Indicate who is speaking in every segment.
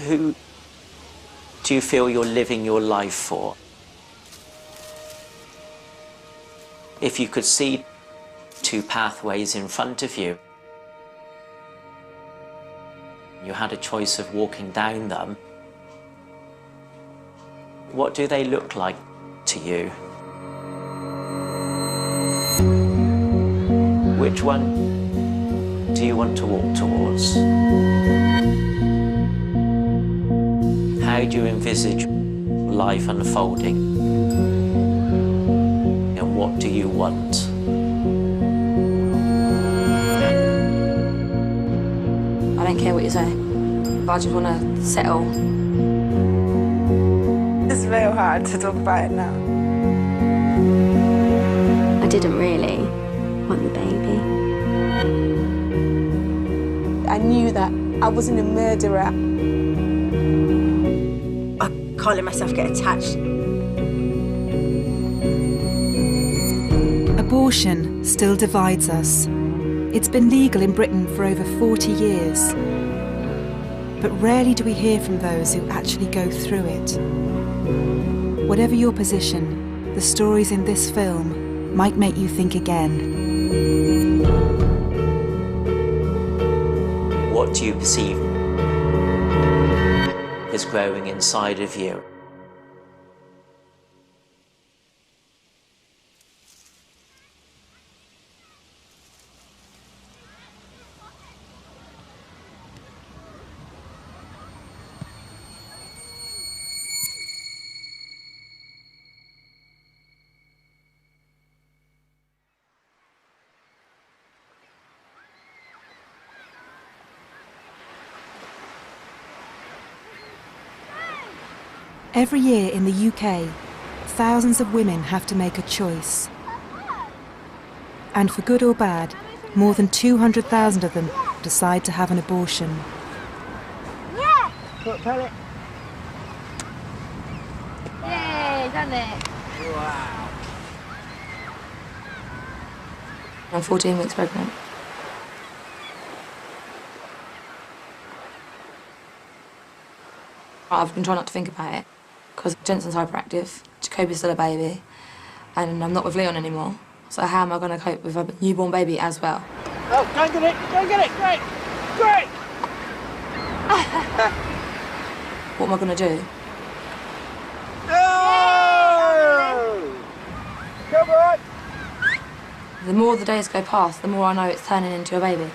Speaker 1: Who do you feel you're living your life for? If you could see two pathways in front of you, you had a choice of walking down them, what do they look like to you? Which one do you want to walk towards? How do you envisage life unfolding? And what do you want?
Speaker 2: I don't care what you say, but I just want to settle.
Speaker 3: It's very hard to talk about it now.
Speaker 4: I didn't really want the baby.
Speaker 3: I knew that I wasn't a murderer.
Speaker 5: I can't let myself get attached.
Speaker 6: Abortion still divides us. It's been legal in Britain for over 40 years. But rarely do we hear from those who actually go through it. Whatever your position, the stories in this film might make you think again.
Speaker 1: What do you perceive is growing inside of you?
Speaker 6: Every year in the UK, thousands of women have to make a choice. And for good or bad, more than 200,000 of them decide to have an abortion.
Speaker 5: Yeah! Pellet.
Speaker 4: Yay, done it.
Speaker 5: Wow.
Speaker 2: I'm 14 weeks pregnant. I've been trying not to think about it because Jensen's hyperactive, Jacoby's still a baby, and I'm not with Leon anymore. So how am I going to cope with a newborn baby as well?
Speaker 5: Oh, go and get it! Go and get it! Great! Great!
Speaker 2: What am I going to do?
Speaker 5: Oh! Come on!
Speaker 2: The more the days go past, the more I know it's turning into a baby.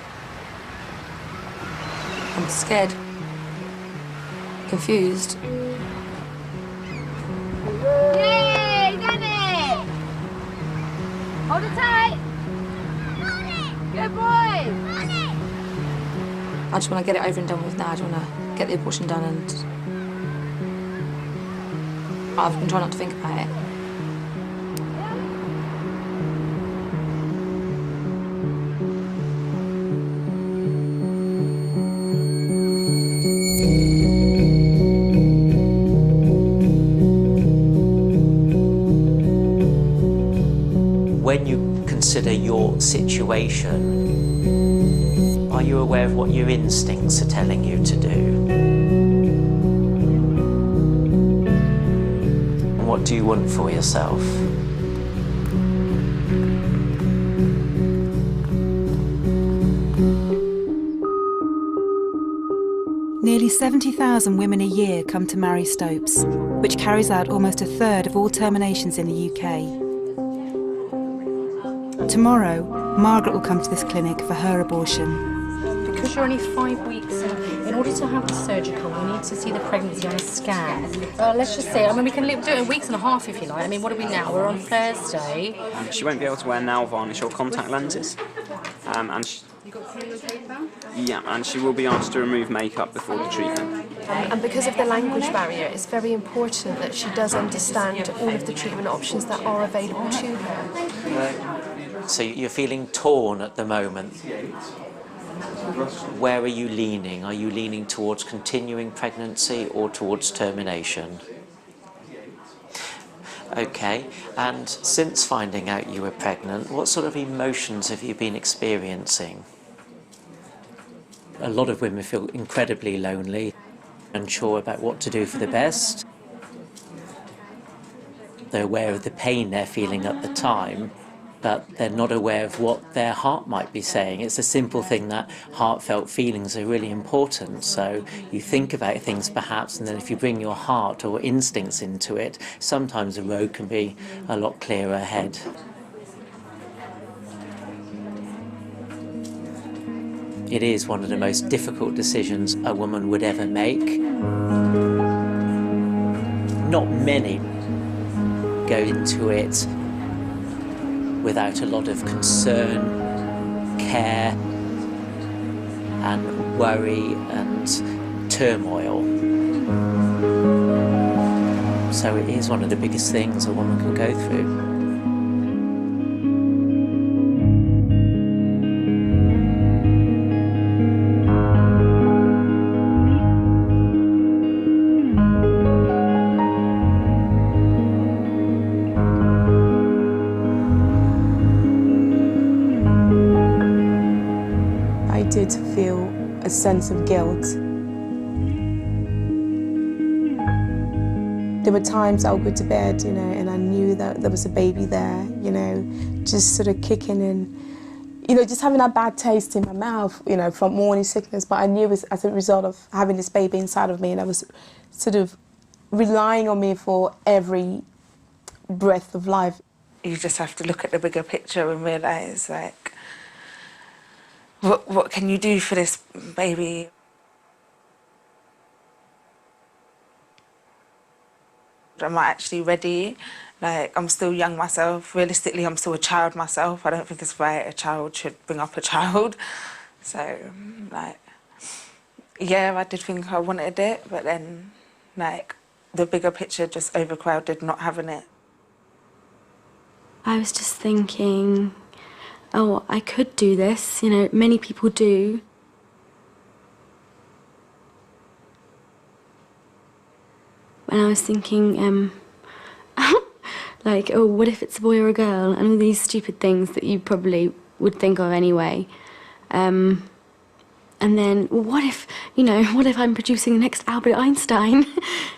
Speaker 2: I'm scared, confused.
Speaker 4: Yay, done it. Hold it tight. Good boy.
Speaker 2: I just want to get it over and done with now. I just want to get the abortion done, and I've been trying not to think about it.
Speaker 1: When you consider your situation, are you aware of what your instincts are telling you to do? And what do you want for yourself?
Speaker 6: Nearly 70,000 women a year come to Mary Stopes, which carries out almost a third of all terminations in the UK. Tomorrow, Margaret will come to this clinic for her abortion.
Speaker 7: Because you're only 5 weeks in order to have the surgical, we need to see the pregnancy on a scan. Let's just say, I mean, we can do it in weeks and a half if you like. I mean, what are we now? We're on Thursday.
Speaker 8: She won't be able to wear nail varnish or contact lenses. And she will be asked to remove makeup before the treatment.
Speaker 9: And because of the language barrier, it's very important that she does understand all of the treatment options that are available to her.
Speaker 1: So you're feeling torn at the moment. Where are you leaning? Are you leaning towards continuing pregnancy or towards termination? Okay, and since finding out you were pregnant, what sort of emotions have you been experiencing? A lot of women feel incredibly lonely. unsure about what to do for the best. They're aware of the pain they're feeling at the time, but they're not aware of what their heart might be saying. It's a simple thing that heartfelt feelings are really important. So you think about things perhaps, and then if you bring your heart or instincts into it, sometimes the road can be a lot clearer ahead. It is one of the most difficult decisions a woman would ever make. Not many go into it without a lot of concern, care and worry and turmoil. So it is one of the biggest things a woman can go through.
Speaker 3: I did feel a sense of guilt. There were times I would go to bed, you know, and I knew that there was a baby there, you know, just sort of kicking in, you know, just having that bad taste in my mouth, you know, from morning sickness. But I knew it was as a result of having this baby inside of me, and I was sort of relying on me for every breath of life. You just have to look at the bigger picture and realise, like, what can you do for this baby? Am I actually ready? Like, I'm still young myself. Realistically, I'm still a child myself. I don't think it's right a child should bring up a child. So, like, yeah, I did think I wanted it, but then, like, the bigger picture just overcrowded not having it.
Speaker 4: I was just thinking, oh, I could do this, you know, many people do. And I was thinking, like, oh, what if it's a boy or a girl? And all these stupid things that you probably would think of anyway. And then, well, what if, you know, what if I'm producing the next Albert Einstein?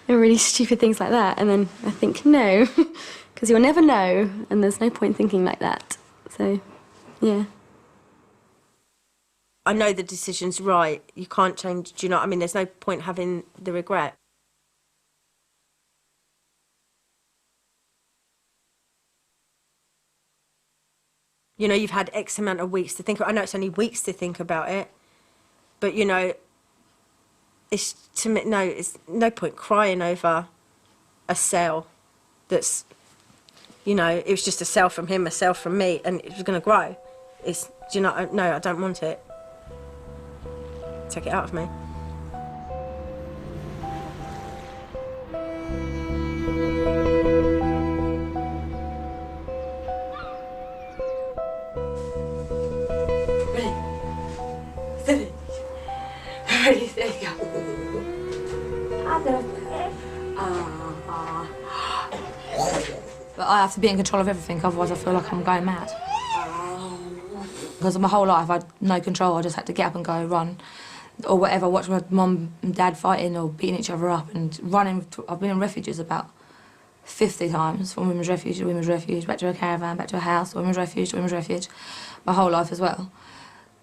Speaker 4: And really stupid things like that. And then I think, no, because you'll never know, and there's no point thinking like that. So, yeah.
Speaker 10: I know the decision's right. You can't change, do you know what I mean? There's no point having the regret. You know, you've had X amount of weeks to think about it. I know it's only weeks to think about it, but, you know, it's, to me, no, it's no point crying over a cell that's, you know, it was just a cell from him, a cell from me, and it was going to grow. It's, do you know, no, I don't want it. Take it out of me.
Speaker 2: Ready, there you go. But I have to be in control of everything, otherwise I feel like I'm going mad. Because my whole life I had no control, I just had to get up and go run or whatever, watch my mum and dad fighting or beating each other up and running. I've been in refuges about 50 times, from women's refuge to women's refuge, back to a caravan, back to a house, women's refuge to women's refuge, my whole life as well.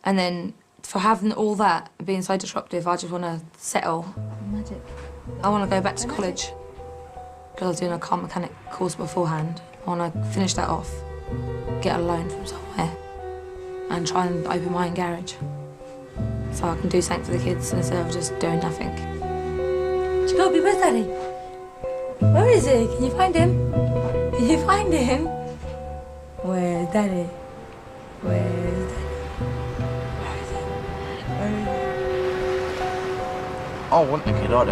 Speaker 2: And then for having all that, being so disruptive, I just want to settle. Magic. I want to go back to college because I was doing a car mechanic course beforehand. I want to finish that off, get a loan from somewhere and try and open my own garage so I can do something for the kids instead of just doing nothing. Jacoby, where's Daddy? Where is he? Can you find him? Can you find him? Where's Daddy? Where's Daddy?
Speaker 11: I want a kid, I do.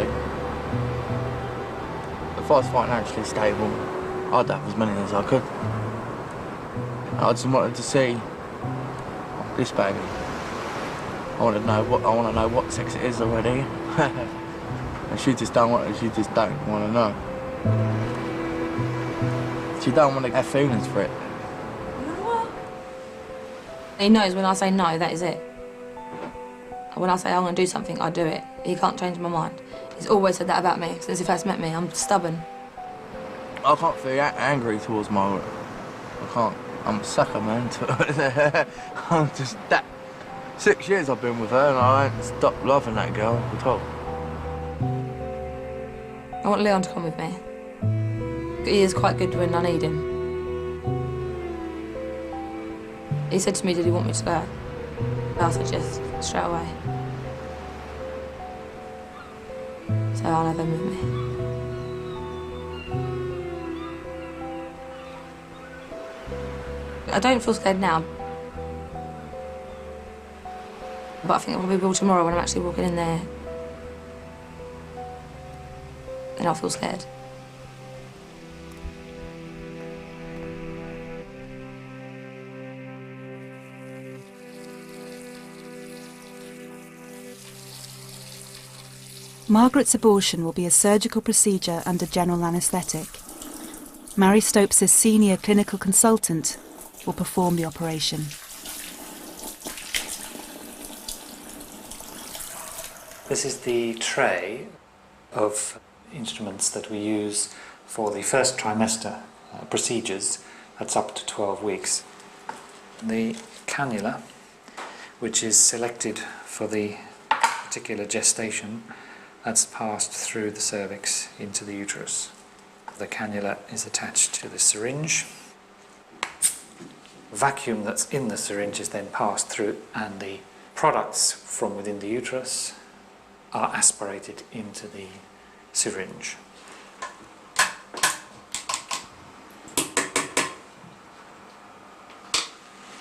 Speaker 11: If I was financially stable, I'd have as many as I could. I just wanted to see this baby. I want to know what sex it is already. And she just don't want to know. She don't want to have feelings for it.
Speaker 2: He knows when I say no, that is it. When I say I'm going to do something, I do it. He can't change my mind. He's always said that about me since he first met me. I'm stubborn.
Speaker 11: I can't feel angry towards Margaret. I can't. I'm a sucker, man. I'm just that. 6 years I've been with her and I ain't stopped loving that girl at all.
Speaker 2: I want Leon to come with me. He is quite good when I need him. He said to me, did he want me to go? I said yes, straight away. So I'll have him with me. I don't feel scared now. But I think I probably will tomorrow when I'm actually walking in there. Then I'll feel scared.
Speaker 6: Margaret's abortion will be a surgical procedure under general anaesthetic. Mary Stopes' senior clinical consultant will perform the operation.
Speaker 12: This is the tray of instruments that we use for the first trimester procedures. That's up to 12 weeks. The cannula, which is selected for the particular gestation, that's passed through the cervix into the uterus. The cannula is attached to the syringe. The vacuum that's in the syringe is then passed through, and the products from within the uterus are aspirated into the syringe.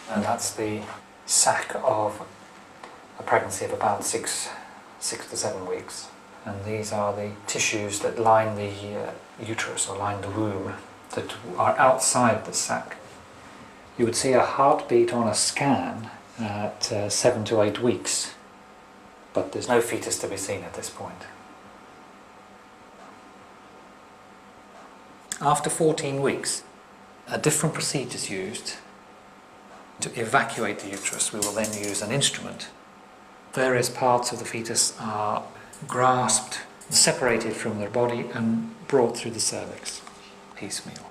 Speaker 12: And that's the sac of a pregnancy of about six to 7 weeks. And these are the tissues that line the uterus or line the womb that are outside the sac. You would see a heartbeat on a scan at 7 to 8 weeks, but there's no fetus to be seen at this point. After 14 weeks, a different procedure is used. To evacuate the uterus, we will then use an instrument. Various parts of the fetus are grasped, separated from their body and brought through the cervix, piecemeal.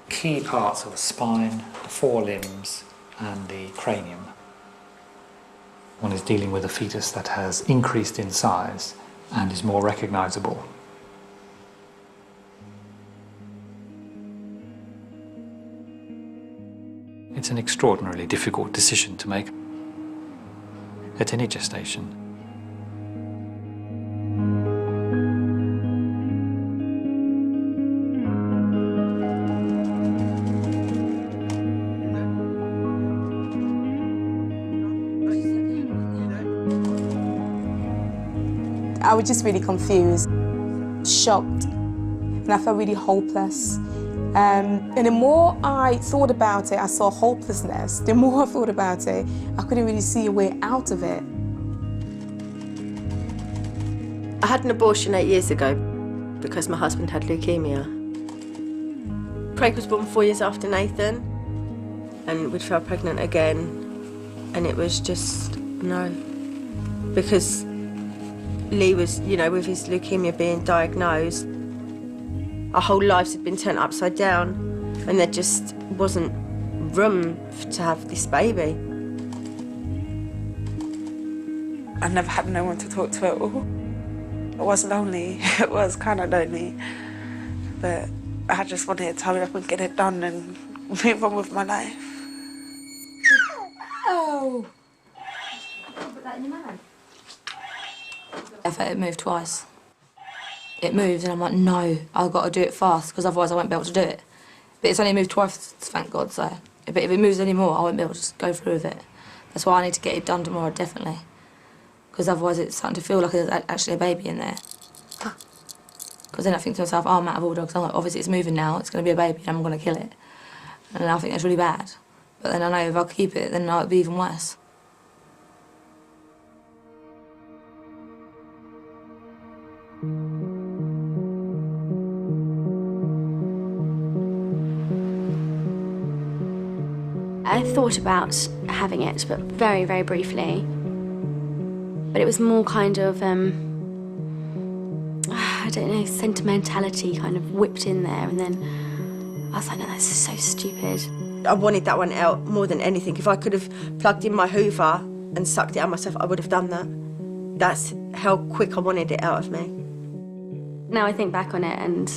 Speaker 12: Key parts of the spine, the forelimbs and the cranium. One is dealing with a fetus that has increased in size and is more recognisable. It's an extraordinarily difficult decision to make at any gestation.
Speaker 3: I was just really confused, shocked, and I felt really hopeless. And the more I thought about it, I saw hopelessness. The more I thought about it, I couldn't really see a way out of it.
Speaker 10: I had an abortion 8 years ago because my husband had leukemia. Craig was born 4 years after Nathan, and we fell pregnant again, and it was just no, because Lee was, you know, with his leukemia being diagnosed, our whole lives had been turned upside down, and there just wasn't room to have this baby.
Speaker 13: I never had no one to talk to at all. It was lonely, it was kind of lonely, but I just wanted to hurry up and get it done and move on with my life.
Speaker 2: Oh! Put that in your mouth. I felt it moved twice. It moves and I'm like, no, I've got to do it fast because otherwise I won't be able to do it. But it's only moved twice, thank God, so. But if it moves any more, I won't be able to just go through with it. That's why I need to get it done tomorrow, definitely. Because otherwise it's starting to feel like there's actually a baby in there. Because then I think to myself, oh, I'm out of order, because I'm like, obviously it's moving now, it's going to be a baby and I'm going to kill it. And I think that's really bad. But then I know if I keep it, then it'll be even worse.
Speaker 4: I thought about having it, but very, very briefly. But it was more kind of, I don't know, sentimentality kind of whipped in there, and then I was like, no, this is so stupid.
Speaker 10: I wanted that one out more than anything. If I could have plugged in my Hoover and sucked it out myself, I would have done that. That's how quick I wanted it out of me.
Speaker 4: Now I think back on it, and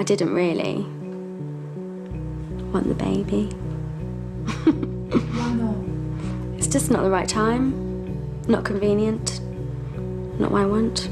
Speaker 4: I didn't really want the baby. It's just not the right time, not convenient, not what I want.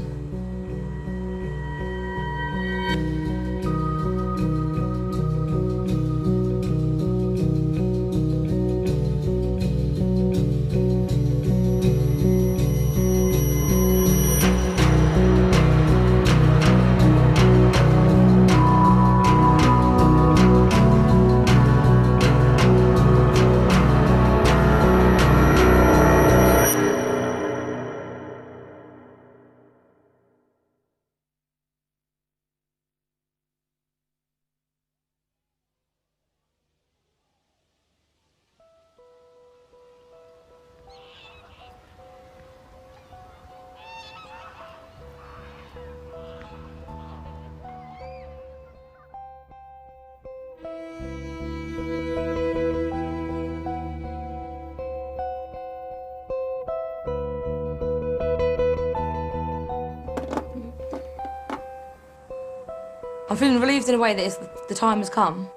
Speaker 2: I'm feeling relieved in a way that the time has come,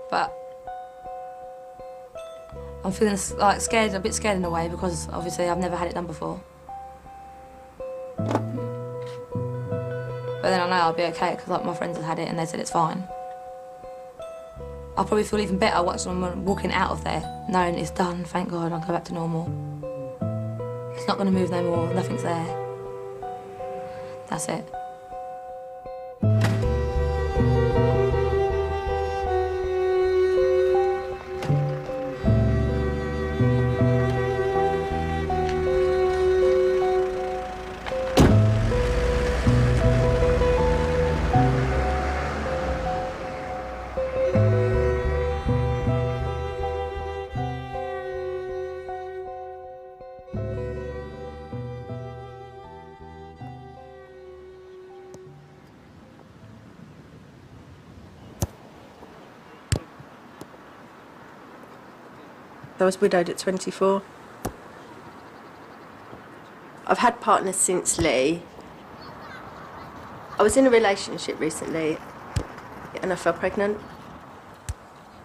Speaker 2: but I'm feeling like scared, a bit scared in a way, because obviously I've never had it done before. But then I know I'll be okay, because like my friends have had it and they said it's fine. I'll probably feel even better watching them walking out of there, knowing it's done, thank God, I'll go back to normal. It's not going to move no more, nothing's there. That's it.
Speaker 10: I was widowed at 24. I've had partners since Lee. I was in a relationship recently and I fell pregnant.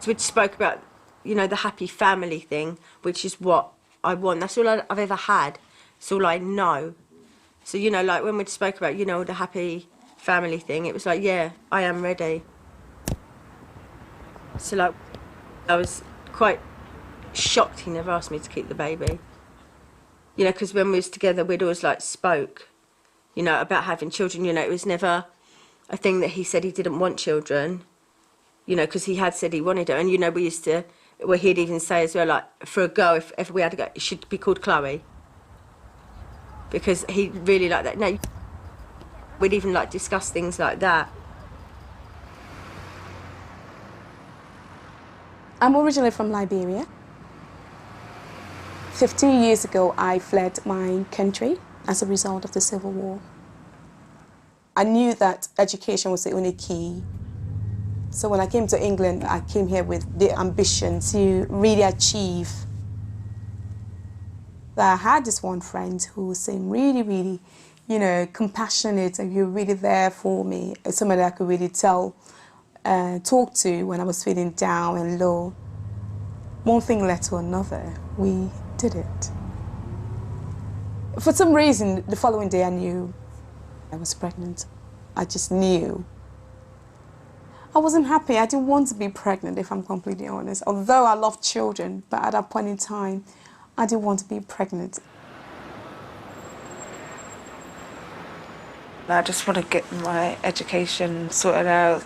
Speaker 10: So we spoke about, you know, the happy family thing, which is what I want. That's all I've ever had. It's all I know. So, you know, like when we spoke about, you know, the happy family thing, it was like, yeah, I am ready. So, like, I was quite shocked he never asked me to keep the baby. You know, because when we was together, we'd always, like, spoke, you know, about having children. You know, it was never a thing that he said he didn't want children, you know, because he had said he wanted it. And, you know, we used to, well, he'd even say as well, like, for a girl, if ever we had a girl, it should be called Chloe. Because he really liked that. No, we'd even, like, discuss things like that.
Speaker 3: I'm originally from Liberia. 15 years ago, I fled my country as a result of the Civil War. I knew that education was the only key. So when I came to England, I came here with the ambition to really achieve. I had this one friend who seemed really, really, you know, compassionate, and he was really there for me. Somebody I could really talk to when I was feeling down and low. One thing led to another. We did it. For some reason, the following day I knew I was pregnant. I just knew. I wasn't happy. I didn't want to be pregnant, if I'm completely honest. Although I love children, but at that point in time, I didn't want to be pregnant.
Speaker 13: I just want to get my education sorted out.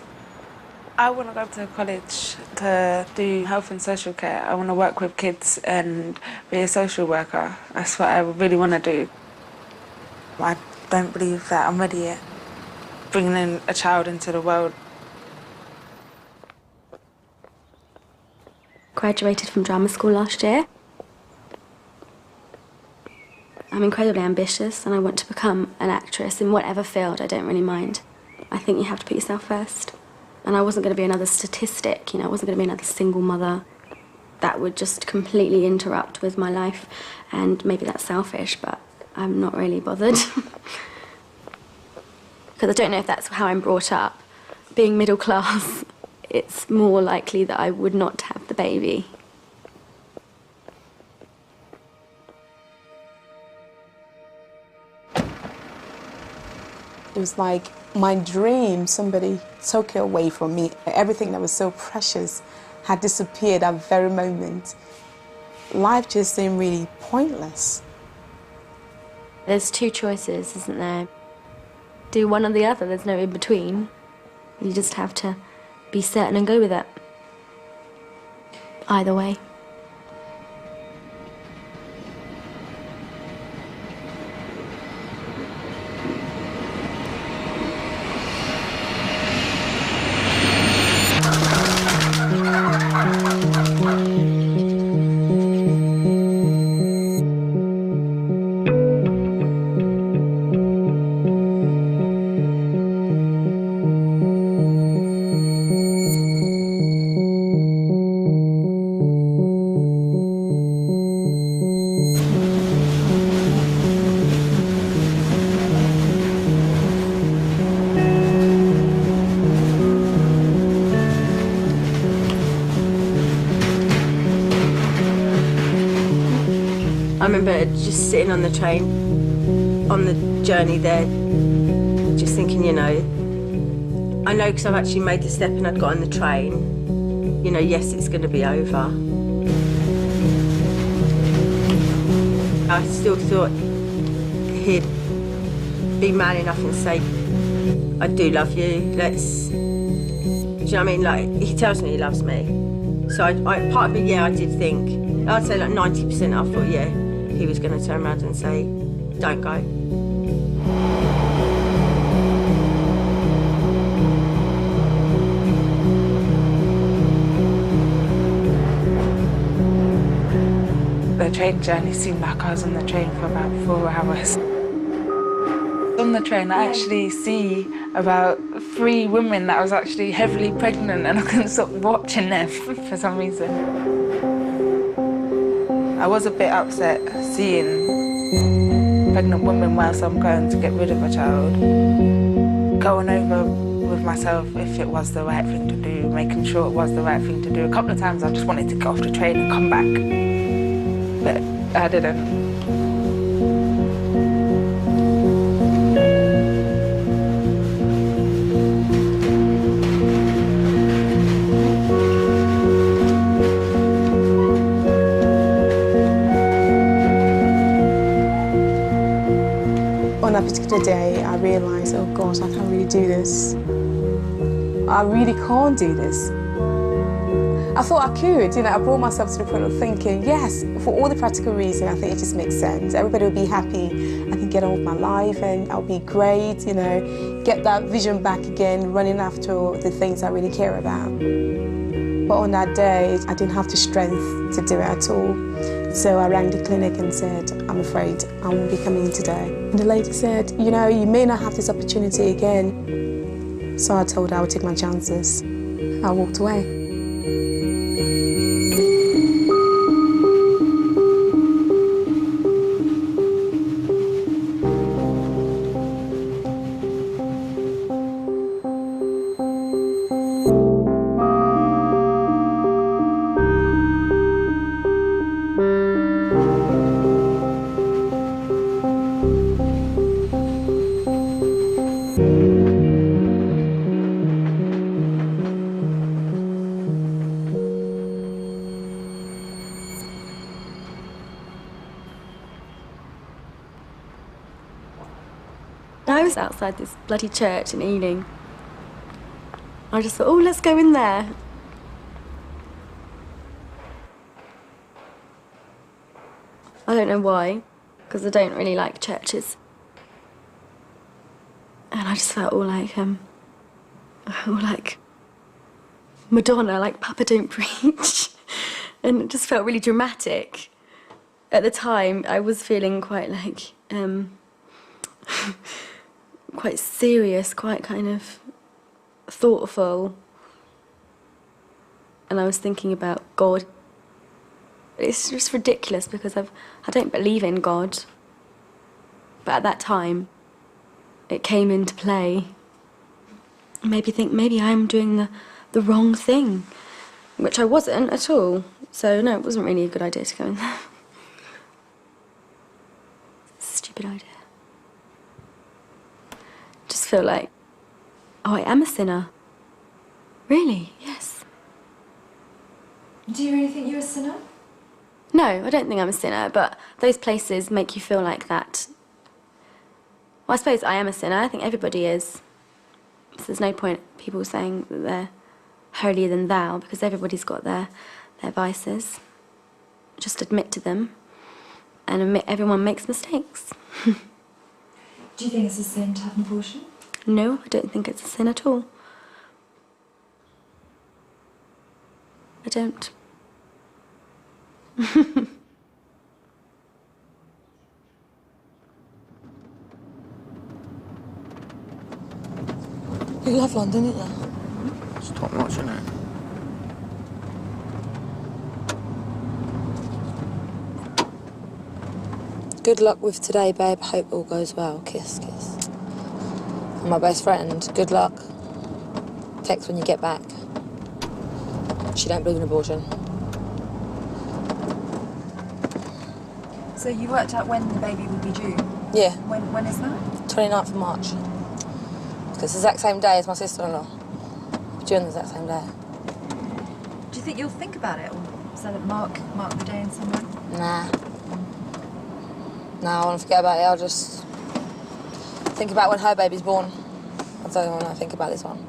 Speaker 13: I want to go to college to do health and social care. I want to work with kids and be a social worker. That's what I really want to do. I don't believe that I'm ready yet. Bringing in a child into the world.
Speaker 4: Graduated from drama school last year. I'm incredibly ambitious and I want to become an actress in whatever field. I don't really mind. I think you have to put yourself first. And I wasn't going to be another statistic, you know, I wasn't going to be another single mother. That would just completely interrupt with my life. And maybe that's selfish, but I'm not really bothered. Because I don't know if that's how I'm brought up. Being middle class, it's more likely that I would not have the baby.
Speaker 3: It was like my dream, somebody took it away from me. Everything that was so precious had disappeared at that very moment. Life just seemed really pointless.
Speaker 4: There's two choices, isn't there? Do one or the other, there's no in between. You just have to be certain and go with it. Either way.
Speaker 10: I remember just sitting on the train, on the journey there, just thinking, you know, I know because I've actually made the step and I'd got on the train, you know, yes, it's going to be over. I still thought he'd be man enough and say, I do love you, let's, do you know what I mean? Like, he tells me he loves me. So I part of me, yeah, I did think, I'd say like 90% I thought, yeah, he was going to turn around and say, don't go.
Speaker 13: The train journey seemed like I was on the train for about 4 hours. On the train, I actually see about 3 women that I was actually heavily pregnant, and I couldn't stop watching them for some reason. I was a bit upset seeing pregnant women whilst I'm going to get rid of a child. Going over with myself if it was the right thing to do, making sure it was the right thing to do. A couple of times I just wanted to get off the train and come back, but I didn't.
Speaker 3: On that particular day, I realised, oh gosh, I can't really do this. I really can't do this. I thought I could, you know, I brought myself to the point of thinking, yes, for all the practical reasons, I think it just makes sense. Everybody will be happy, I can get on with my life and I'll be great, you know, get that vision back again, running after the things I really care about. But on that day, I didn't have the strength to do it at all. So I rang the clinic and said, I'm afraid I won't be coming in today. And the lady said, you know, you may not have this opportunity again. So I told her I would take my chances. I walked away.
Speaker 4: I was outside this bloody church in Ealing. I just thought, oh, let's go in there. I don't know why, because I don't really like churches. And I just felt all like Madonna, like Papa Don't Preach. And it just felt really dramatic. at the time I was feeling quite like, quite serious, quite kind of thoughtful. And I was thinking about God. It's just ridiculous because I don't believe in God. But at that time, it came into play. Maybe think maybe I'm doing the wrong thing, which I wasn't at all. So no, it wasn't really a good idea to go in there. Stupid idea. Just feel like, oh, I am a sinner. Really? Yes.
Speaker 14: Do you really think you're a sinner?
Speaker 4: No, I don't think I'm a sinner, but those places make you feel like that. Well, I suppose I am a sinner. I think everybody is. So there's no point people saying that they're holier than thou, because everybody's got their vices. Just admit to them and admit everyone makes mistakes.
Speaker 14: Do you think it's a sin to have an abortion?
Speaker 4: No, I don't think it's a sin at all. I don't.
Speaker 2: You love London, don't you?
Speaker 11: It's top notch, isn't it?
Speaker 2: Good luck with today, babe. Hope all goes well. Kiss, kiss. And my best friend, good luck. Text when you get back. She don't believe in abortion.
Speaker 14: So you worked out when the baby would be due?
Speaker 2: Yeah.
Speaker 14: When is that?
Speaker 2: 29th of March. It's the exact same day as my sister-in-law. Due on the exact same day.
Speaker 14: Do you think you'll think about it, or set it mark the day in some way?
Speaker 2: Nah. Nah, I want to forget about it. I'll just think about when her baby's born. That's the only one I think about this one.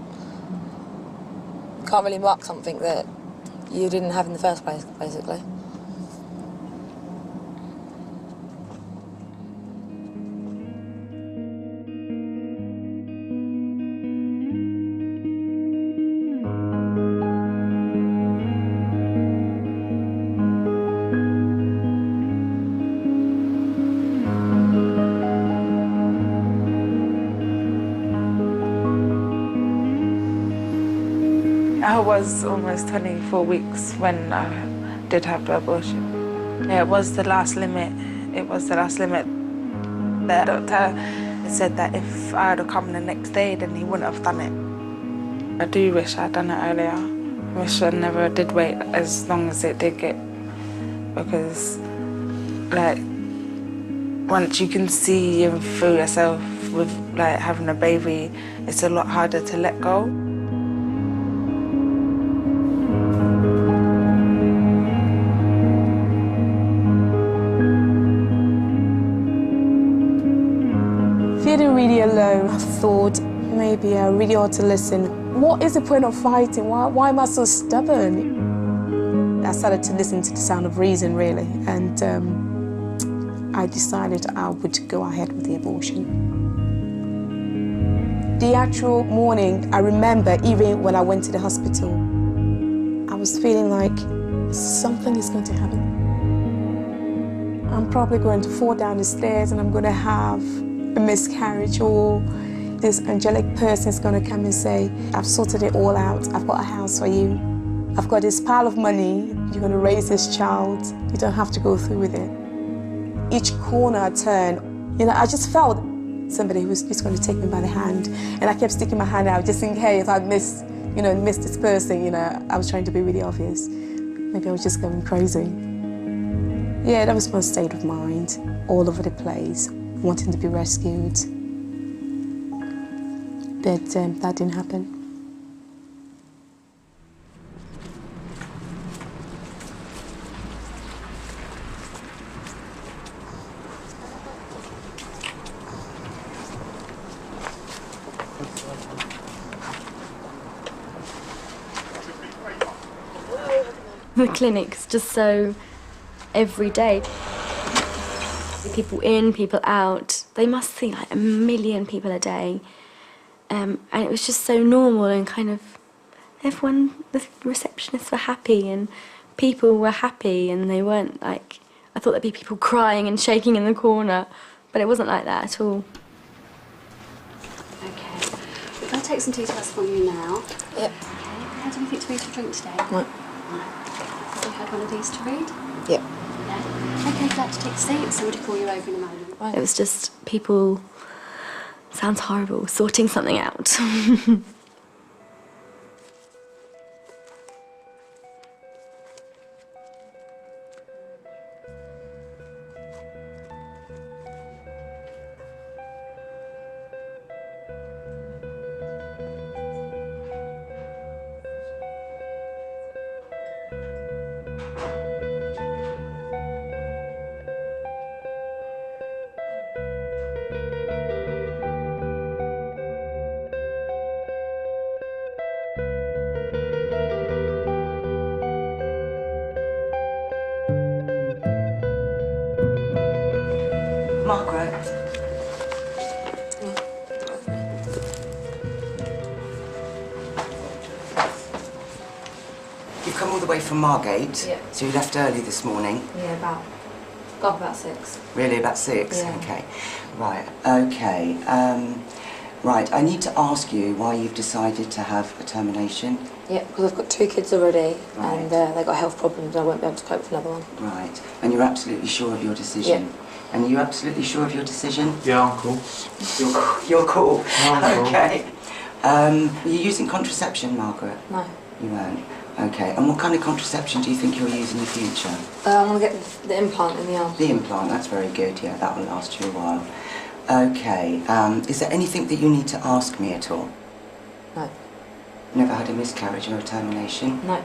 Speaker 2: Can't really mark something that you didn't have in the first place, basically.
Speaker 13: I was almost 24 weeks when I did have the abortion. Yeah, it was the last limit. It was the last limit. The doctor said that if I had come the next day, then he wouldn't have done it. I do wish I'd done it earlier. I wish I never did wait as long as it did get, because, like, once you can see and feel yourself with, like, having a baby, it's a lot harder to let go.
Speaker 3: Feeling really alone, I thought maybe I really ought to listen. What is the point of fighting? Why am I so stubborn? I started to listen to the sound of reason, really, and I decided I would go ahead with the abortion. The actual morning, I remember even when I went to the hospital, I was feeling like something is going to happen. I'm probably going to fall down the stairs and I'm going to have a miscarriage, or this angelic person is going to come and say, I've sorted it all out, I've got a house for you, I've got this pile of money, you're going to raise this child, you don't have to go through with it. Each corner I turned, I just felt somebody who was just going to take me by the hand, and I kept sticking my hand out just in case I'd miss this person. I was trying to be really obvious. Maybe I was just going crazy. Yeah, that was my state of mind, all over the place, wanting to be rescued. But that didn't happen.
Speaker 4: The clinic's just so every day. People in, people out. They must see like 1 million people a day. And it was just so normal, and kind of everyone, the receptionists were happy and people were happy, and they weren't like, I thought there'd be people crying and shaking in the corner, but it wasn't like that at all.
Speaker 15: Okay. I'll take some details for you now.
Speaker 2: Yep.
Speaker 15: Okay. Have you had anything to eat or drink today?
Speaker 2: No.
Speaker 15: Have you had one of these to read?
Speaker 2: Yep.
Speaker 15: No. Okay, glad to take a seat. Somebody call you over in a moment.
Speaker 4: It was just people, sounds horrible, sorting something out.
Speaker 16: Margaret. You've come all the way from Margate,
Speaker 2: Yeah.
Speaker 16: so you left early this morning.
Speaker 2: Yeah, got about 6.
Speaker 16: Really, about 6?
Speaker 2: Yeah.
Speaker 16: Okay. Right, okay. Right, I need to ask you why you've decided to have a termination.
Speaker 2: Yeah, because I've got 2 kids already,
Speaker 16: Right.
Speaker 2: and they got health problems. I won't be able to cope with another one.
Speaker 16: Right, and you're absolutely sure of your decision?
Speaker 2: Yeah.
Speaker 16: And are you absolutely sure of your decision?
Speaker 12: Yeah, I'm cool.
Speaker 16: You're cool?
Speaker 12: I'm cool.
Speaker 16: Okay. Were you using contraception, Margaret?
Speaker 2: No.
Speaker 16: You weren't? Okay, and what kind of contraception do you think you'll use in the future?
Speaker 2: I'm going to get the implant in the arm.
Speaker 16: The implant, that's very good, yeah, that will last you a while. Okay, is there anything that you need to ask me at all?
Speaker 2: No.
Speaker 16: Never had a miscarriage or a termination?
Speaker 2: No.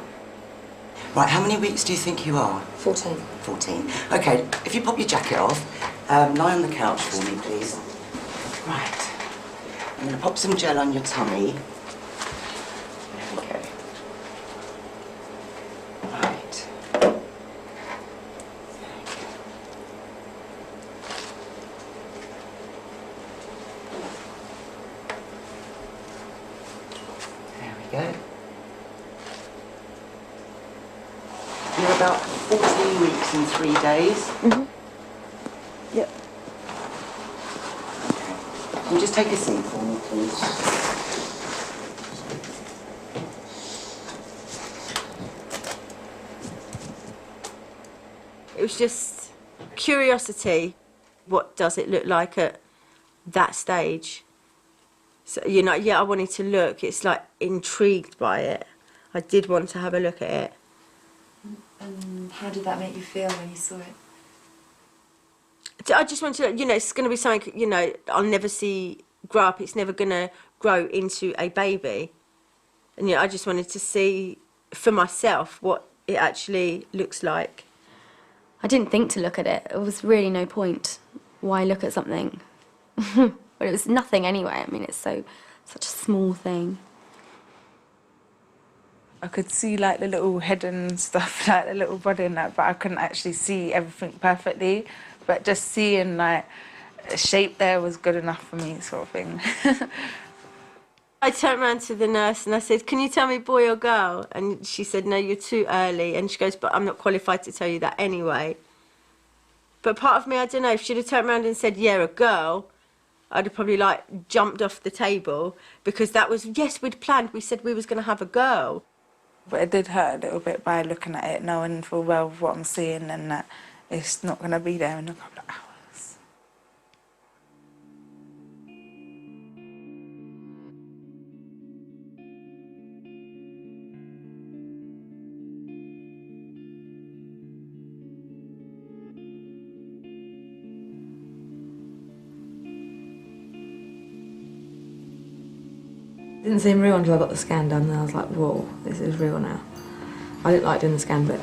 Speaker 16: Right, how many weeks do you think you are?
Speaker 2: 14.
Speaker 16: 14. Okay, if you pop your jacket off, lie on the couch for me, please. Right. I'm going to pop some gel on your tummy. There we go. Right. There we go. You're about 14 weeks and 3 days.
Speaker 2: Mm-hmm. Yep.
Speaker 16: Okay. Can you just take a seat for me, please?
Speaker 10: It was just curiosity. What does it look like at that stage? So, you know, yeah, I wanted to look. It's like intrigued by it. I did want to have a look at it.
Speaker 14: And how did that make you feel when you saw it?
Speaker 10: I just want to, you know, it's going to be something, you know, I'll never see grow up. It's never going to grow into a baby. And, you know, I just wanted to see for myself what it actually looks like.
Speaker 4: I didn't think to look at it. There was really no point. Why look at something? But it was nothing anyway. I mean, it's such a small thing.
Speaker 13: I could see like the little head and stuff, like the little body and that, but I couldn't actually see everything perfectly. But just seeing like a shape there was good enough for me, sort of thing.
Speaker 10: I turned around to the nurse and I said, "Can you tell me boy or girl?" And she said, "No, you're too early." And she goes, "But I'm not qualified to tell you that anyway." But part of me, I don't know, if she'd have turned around and said, "Yeah, a girl," I'd have probably like jumped off the table, because that was, yes, we'd planned, we said we was going to have a girl.
Speaker 13: But it did hurt a little bit by looking at it, knowing full well what I'm seeing and that it's not going to be there in a couple of hours.
Speaker 2: It didn't seem real until I got the scan done, and I was like, whoa, this is real now. I didn't like doing the scan bit.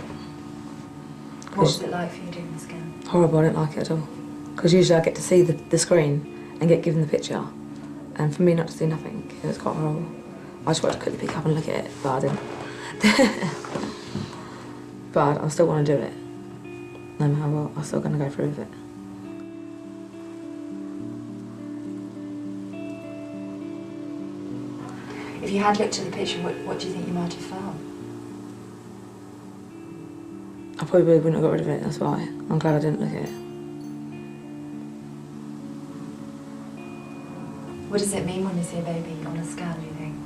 Speaker 14: What was it like for you doing the scan?
Speaker 2: Horrible, I didn't like it at all. Because usually I get to see the screen and get given the picture. And for me not to see nothing, it was quite horrible. I just wanted to quickly pick up and look at it, but I didn't. But I still want to do it. No matter what, I'm still going to go through with it.
Speaker 14: If you had looked at the picture, what do you think you might have found?
Speaker 2: I probably wouldn't have got rid of it, that's why. I'm glad I didn't look at it.
Speaker 14: What does it mean when you see a baby on a scan, do you think?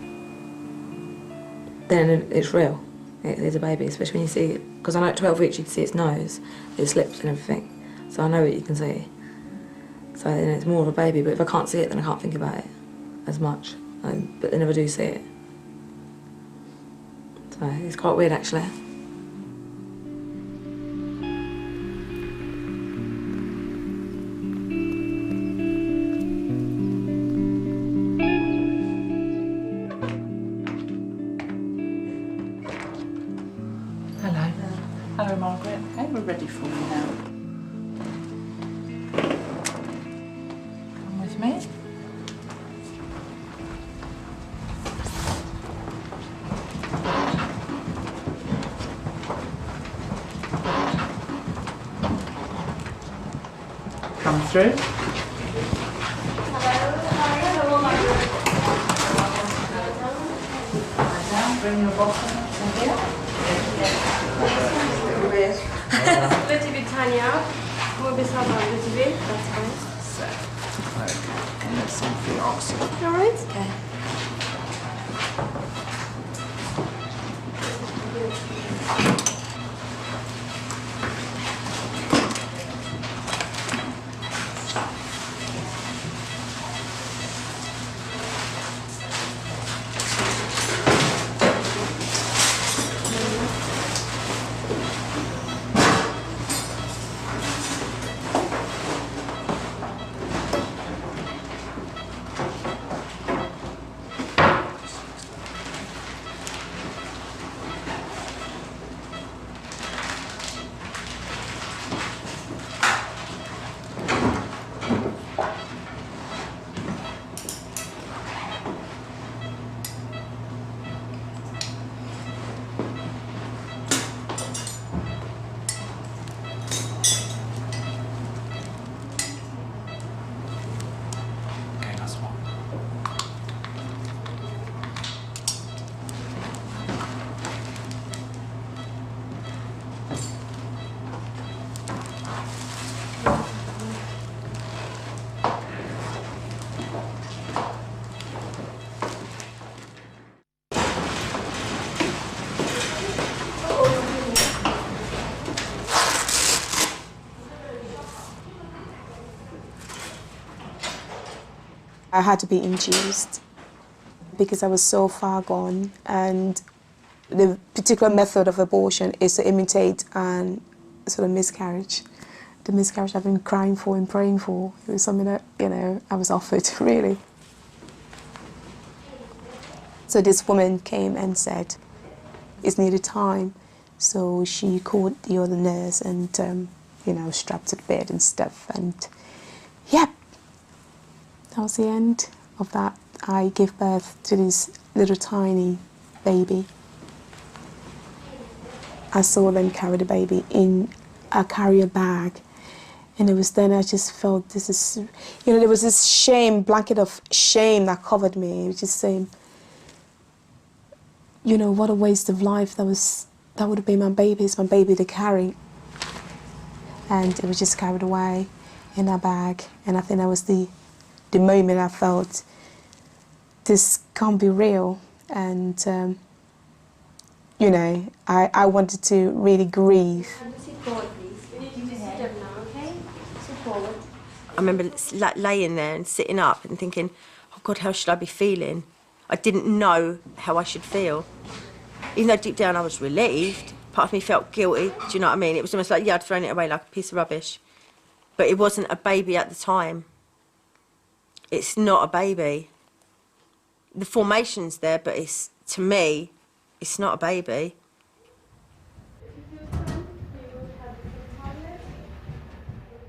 Speaker 2: Then it's real. It is a baby, especially when you see it. Because I know at 12 weeks you'd see its nose, its lips and everything. So I know what you can see. So then it's more of a baby, but if I can't see it, then I can't think about it as much. But they never do see it. So it's quite weird, actually.
Speaker 17: Hello. Hello, Margaret. Okay, we're ready for you now. Come with me. Come through. Bring your bottom here.
Speaker 18: Little bit tiny out. More bit smaller, a little bit. That's fine.
Speaker 17: So, okay. And let's see for your oxygen.
Speaker 18: Alright? Okay.
Speaker 12: Okay, that's one.
Speaker 3: I had to be induced because I was so far gone, and the particular method of abortion is to imitate an sort of miscarriage. The miscarriage I've been crying for and praying for. It was something that, you know, I was offered, really. So this woman came and said, it's needed time. So she called the other nurse and, you know, strapped to the bed and stuff. And, yeah, that was the end of that. I gave birth to this little tiny baby. I saw them carry the baby in a carrier bag. And it was then I just felt this is, you know, there was this shame, blanket of shame that covered me. It was just saying, you know, what a waste of life. That would have been my baby. It's my baby to carry. And it was just carried away in that bag. And I think that was the moment I felt this can't be real. And, you know, I wanted to really grieve.
Speaker 10: I remember laying there and sitting up and thinking, oh God, how should I be feeling? I didn't know how I should feel. Even though deep down I was relieved, part of me felt guilty, do you know what I mean? It was almost like, yeah, I'd thrown it away like a piece of rubbish. But it wasn't a baby at the time. It's not a baby. The formation's there, but it's, to me, it's not a baby.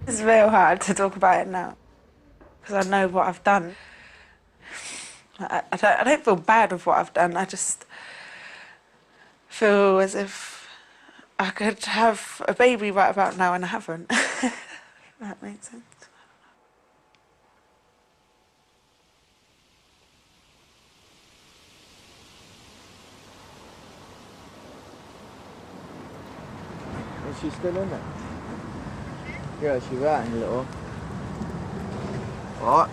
Speaker 13: It's real hard to talk about it now, because I know what I've done. I don't feel bad with what I've done, I just feel as if I could have a baby right about now and I haven't. That makes sense.
Speaker 11: she's still in there. Yeah, she's out in a little. Alright.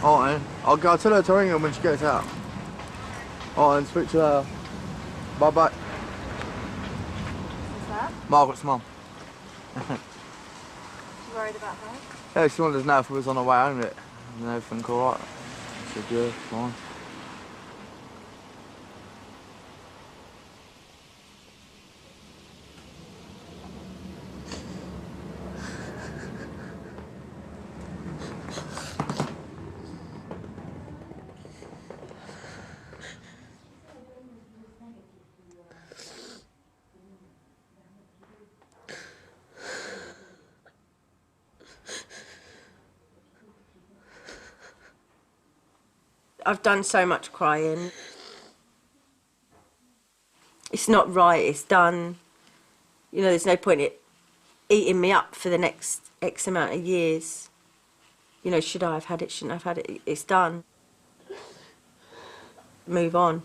Speaker 11: Alright, I'll tell her to ring her when she gets out. Alright, and speak to her. Bye bye.
Speaker 14: Who's that?
Speaker 11: Margaret's mum.
Speaker 14: You worried about her?
Speaker 11: Yeah, she wanted to know if we was on our way home yet. And everything alright. I said, yeah, fine.
Speaker 10: I've done so much crying. It's not right, it's done. You know, there's no point in it eating me up for the next X amount of years. You know, should I have had it, shouldn't I have had it? It's done. Move on.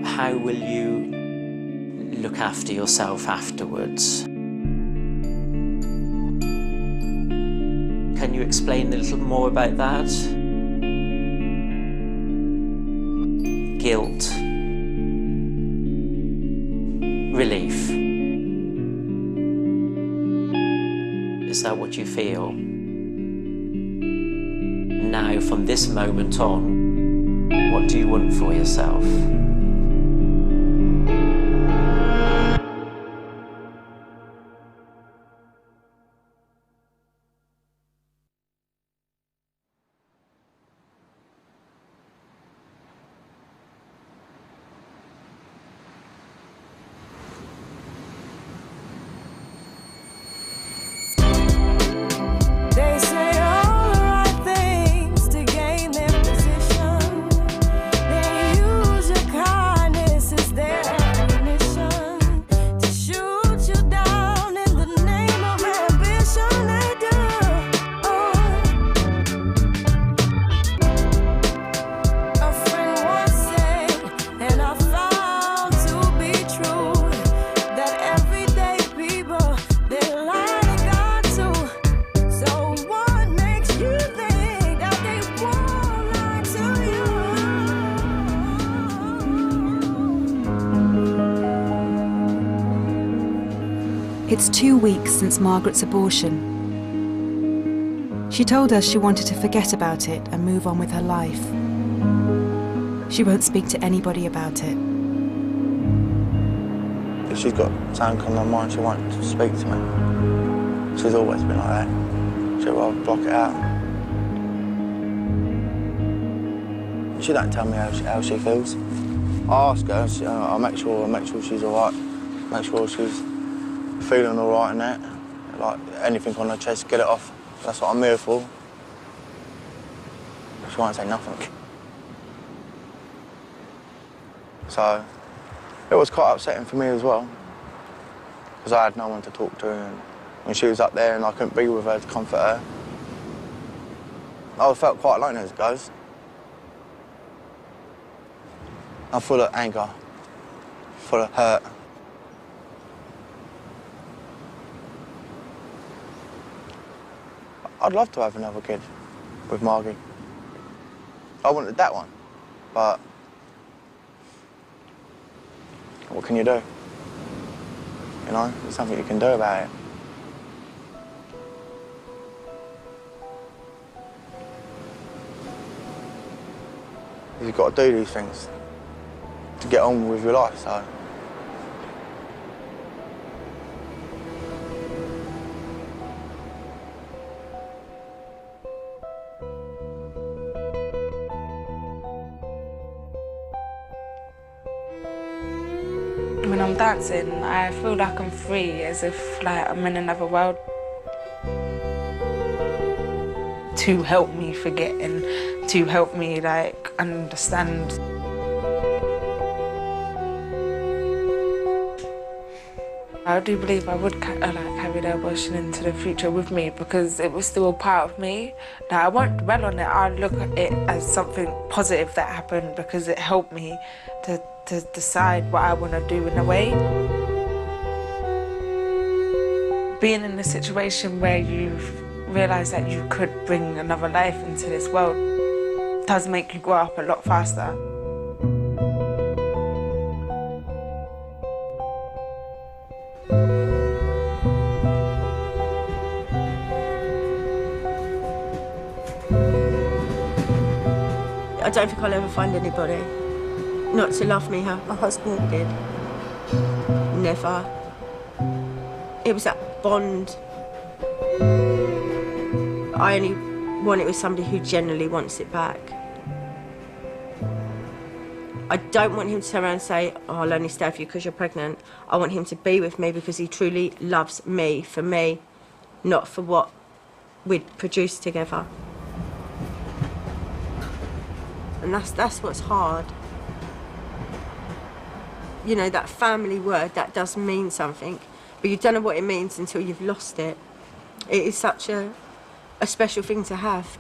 Speaker 1: How will you look after yourself afterwards? Can you explain a little more about that? Guilt. Relief. Is that what you feel? Now, from this moment on, what do you want for yourself?
Speaker 19: They say all the right things to gain their position. They use your kindness as their ammunition to shoot you down in the name of ambition. They do. A friend once said, and I found to be true, that everyday people, they lie to God too. So what makes you think that they won't lie to you?
Speaker 6: It's 2 weeks since Margaret's abortion. She told us she wanted to forget about it and move on with her life. She won't speak to anybody about it.
Speaker 11: If she's got something on her mind, she won't speak to me. She's always been like that. She'll rather block it out. She don't tell me how she feels. I ask her, I make sure she's all right. Make sure she's feeling all right and that. Like anything on her chest, get it off. That's what I'm here for. She won't say nothing. So it was quite upsetting for me as well, because I had no one to talk to, and when she was up there and I couldn't be with her to comfort her, I felt quite alone as it goes. I'm full of anger, full of hurt. I'd love to have another kid with Margie. I wanted that one, but what can you do? you know? There's something you can do about it. You've got to do these things to get on with your life, so.
Speaker 13: When I'm dancing, I feel like I'm free, as if like I'm in another world. To help me forget and to help me like understand. I do believe I would carry the abortion into the future with me because it was still a part of me. Now, I won't dwell on it, I'll look at it as something positive that happened because it helped me to decide what I want to do in a way. Being in a situation where you've realised that you could bring another life into this world does make you grow up a lot faster.
Speaker 10: I don't think I'll ever find anybody not to love me how my husband did. Never. It was that bond. I only want it with somebody who genuinely wants it back. I don't want him to turn around and say, oh, I'll only stay with you because you're pregnant. I want him to be with me because he truly loves me, for me, not for what we'd produced together. And that's what's hard. You know, that family word, that does mean something, but you don't know what it means until you've lost it. It is such a special thing to have.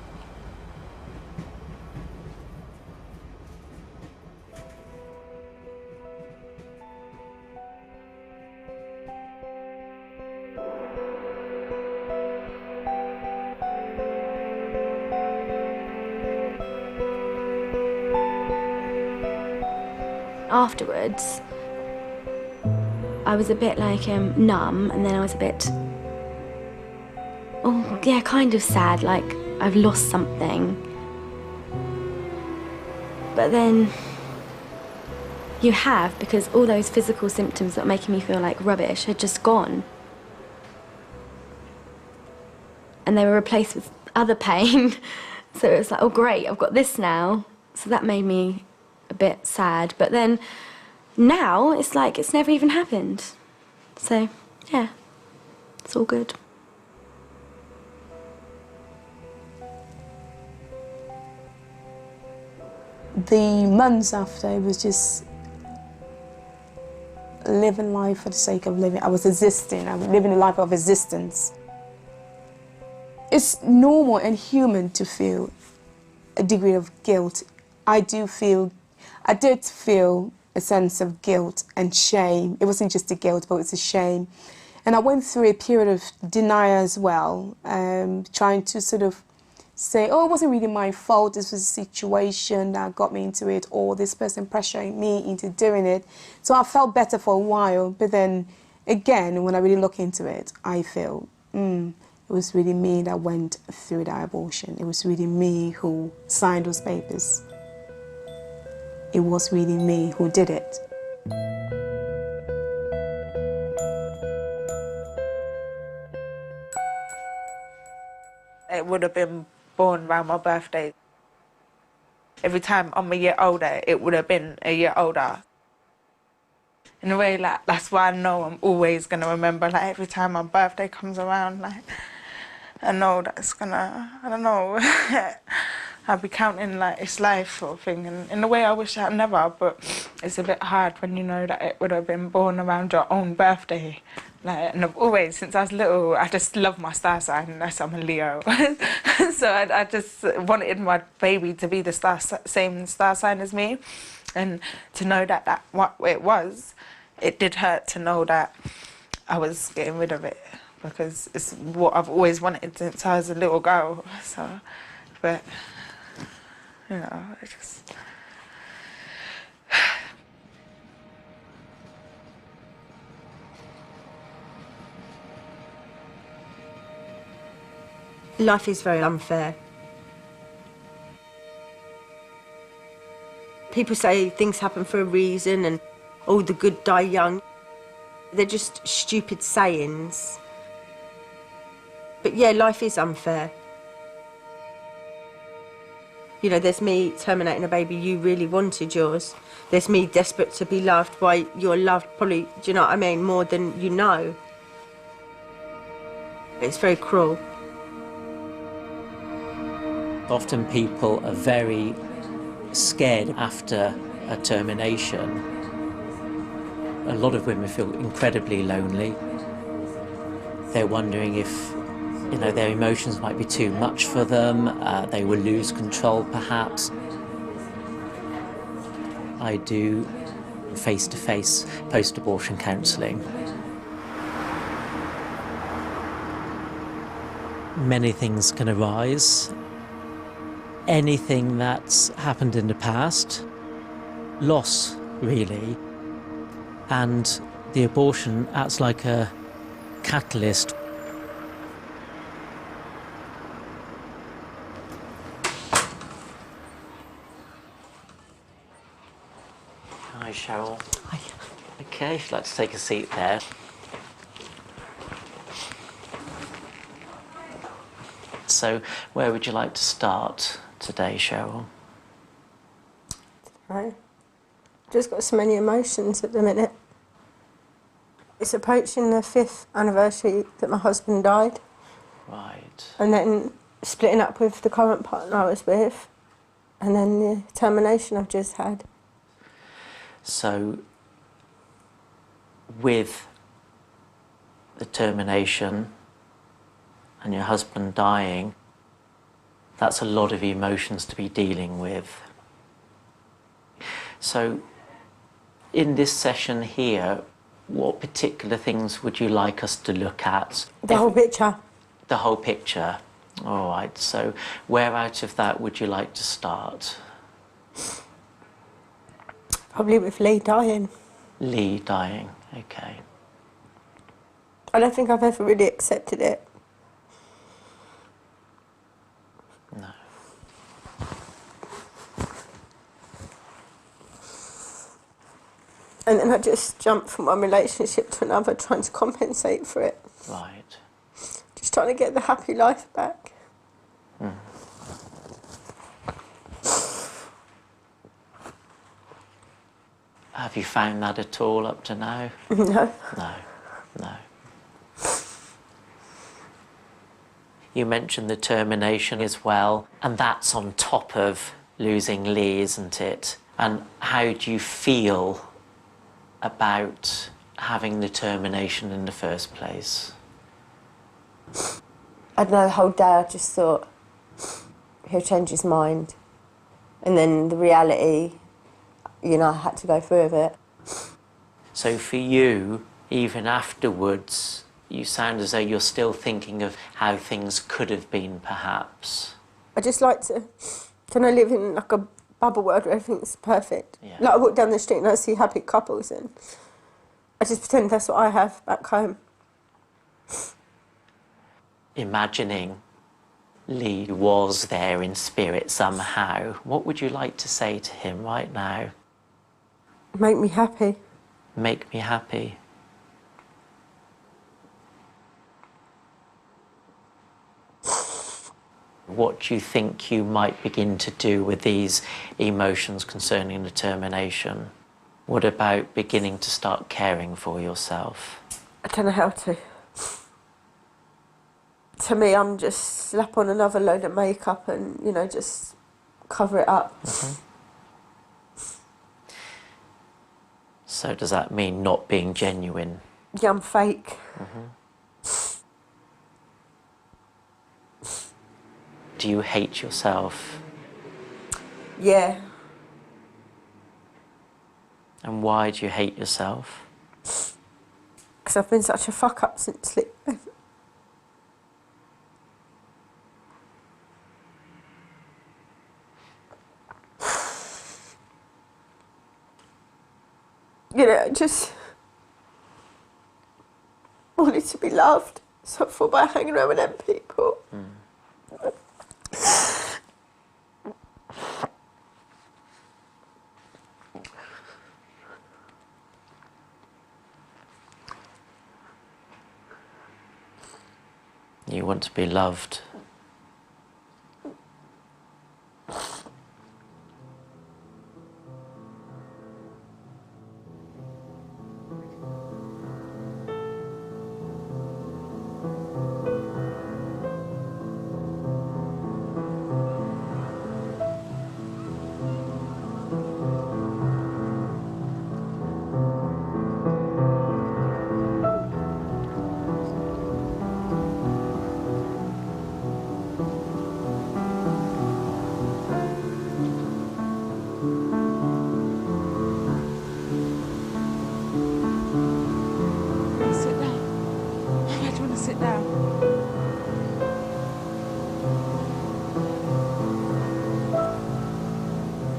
Speaker 4: Afterwards, I was a bit like numb, and then I was a bit, oh yeah, kind of sad, like I've lost something. But then you have, because all those physical symptoms that were making me feel like rubbish had just gone. And they were replaced with other pain. So it was like, oh great, I've got this now. So that made me a bit sad. But then now it's like it's never even happened. So yeah, it's all good.
Speaker 3: The months after, it was just living life for the sake of living. I was existing. I was living a life of existence. It's normal and human to feel a degree of guilt. I did feel a sense of guilt and shame. It wasn't just a guilt, but it's a shame. And I went through a period of denial as well, trying to sort of say, oh, it wasn't really my fault, this was a situation that got me into it, or this person pressuring me into doing it. So I felt better for a while, but then again, when I really look into it, I feel, it was really me that went through that abortion. It was really me who signed those papers. It was really me who did it.
Speaker 13: It would have been born around my birthday. Every time I'm a year older, it would have been a year older. In a way, like, that's why I know I'm always going to remember, like, every time my birthday comes around, like, I know that's gonna, I don't know, I'll be counting, like, it's life sort of thing. And in a way, I wish I'd never, but it's a bit hard when you know that it would have been born around your own birthday. Like, and I've always, since I was little, I just love my star sign, unless I'm a Leo. So I just wanted my baby to be the same star sign as me. And to know that what it was, it did hurt to know that I was getting rid of it. Because it's what I've always wanted since I was a little girl. So, but, you know, it just...
Speaker 10: Life is very unfair. People say things happen for a reason and all the good die young. They're just stupid sayings. But yeah, life is unfair. You know, there's me terminating a baby you really wanted yours. There's me desperate to be loved while you're loved probably, do you know what I mean, more than you know. It's very cruel.
Speaker 1: Often people are very scared after a termination. A lot of women feel incredibly lonely. They're wondering if, you know, their emotions might be too much for them, they will lose control perhaps. I do face-to-face post-abortion counselling. Many things can arise. Anything that's happened in the past, loss really, and the abortion acts like a catalyst. Hi Cheryl. Hi. Okay, if you'd like to take a seat there. So, where would you like to start today, Cheryl?
Speaker 10: Right. Just got so many emotions at the minute. It's approaching the 5th anniversary that my husband died.
Speaker 1: Right.
Speaker 10: And then splitting up with the current partner I was with. And then the termination I've just had.
Speaker 1: So, with the termination and your husband dying, that's a lot of emotions to be dealing with. So, in this session here, what particular things would you like us to look at?
Speaker 10: The whole picture.
Speaker 1: The whole picture. All right, so where out of that would you like to start?
Speaker 10: Probably with Lee dying.
Speaker 1: Lee dying, okay.
Speaker 10: I don't think I've ever really accepted it.
Speaker 1: No.
Speaker 10: And then I just jumped from one relationship to another, trying to compensate for it.
Speaker 1: Right.
Speaker 10: Just trying to get the happy life back.
Speaker 1: Mm. Have you found that at all up to now?
Speaker 10: No.
Speaker 1: No, no. You mentioned the termination as well, and that's on top of losing Lee, isn't it? And how do you feel about having the termination in the first place?
Speaker 10: I don't know, the whole day I just thought, he'll change his mind. And then the reality, you know, I had to go through with it.
Speaker 1: So for you, even afterwards, you sound as though you're still thinking of how things could have been, perhaps.
Speaker 10: I just like to, can I live in like a bubble world where everything's perfect?
Speaker 1: Yeah.
Speaker 10: Like I walk down the street and I see happy couples and I just pretend that's what I have back home.
Speaker 1: Imagining Lee was there in spirit somehow, what would you like to say to him right now?
Speaker 10: Make me happy.
Speaker 1: Make me happy. What do you think you might begin to do with these emotions concerning the termination? What about beginning to start caring for yourself?
Speaker 10: I don't know how to. To me, I'm just slap on another load of makeup and, you know, just cover it up.
Speaker 1: Mm-hmm. So does that mean not being genuine?
Speaker 10: Yeah, I'm fake.
Speaker 1: Mm-hmm. Do you hate yourself?
Speaker 10: Yeah.
Speaker 1: And why do you hate yourself?
Speaker 10: Because I've been such a fuck up since Lee. You know, I just wanted to be loved, so I thought by hanging around with them people.
Speaker 1: want to be loved.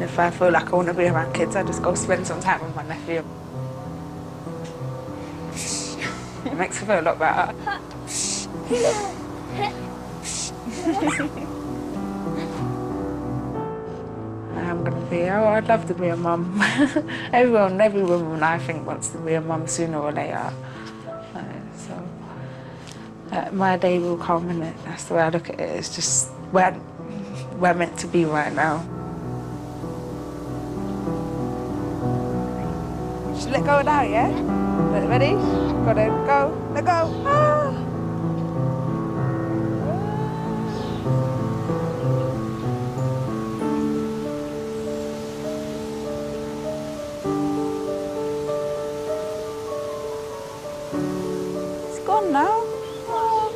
Speaker 13: If I feel like I want to be around kids, I just go spend some time with my nephew. It makes me feel a lot better. I'm going to be, I'd love to be a mum. Every woman I think wants to be a mum sooner or later. My day will come, and that's the way I look at it. It's just where I'm meant to be right now. Just let go now, yeah? Ready? Gotta go, let go. Ah. It's gone now. Ah.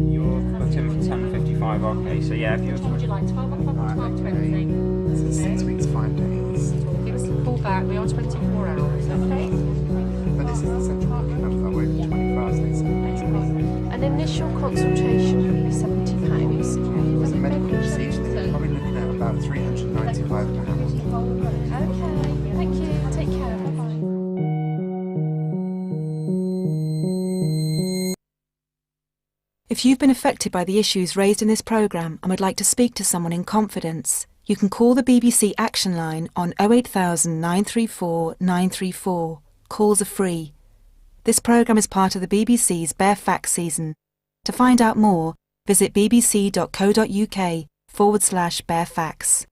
Speaker 8: You're booked in for 10:55, okay, so yeah, if you're...
Speaker 7: Would you like 12 o'clock or 12:20?
Speaker 11: This is 6 weeks, 5 days.
Speaker 7: Give us a call back, we are 24 hours, okay?
Speaker 11: But this is the central booking number, we're 21st, they said.
Speaker 9: An initial consultation would be £70.
Speaker 11: As a medical procedure, they're probably looking at about £395.
Speaker 9: Okay, thank you. Take care. Bye-bye.
Speaker 6: If you've been affected by the issues raised in this programme and would like to speak to someone in confidence, you can call the BBC Action Line on 08000 934 934. Calls are free. This programme is part of the BBC's Bare Facts season. To find out more, visit bbc.co.uk/barefacts.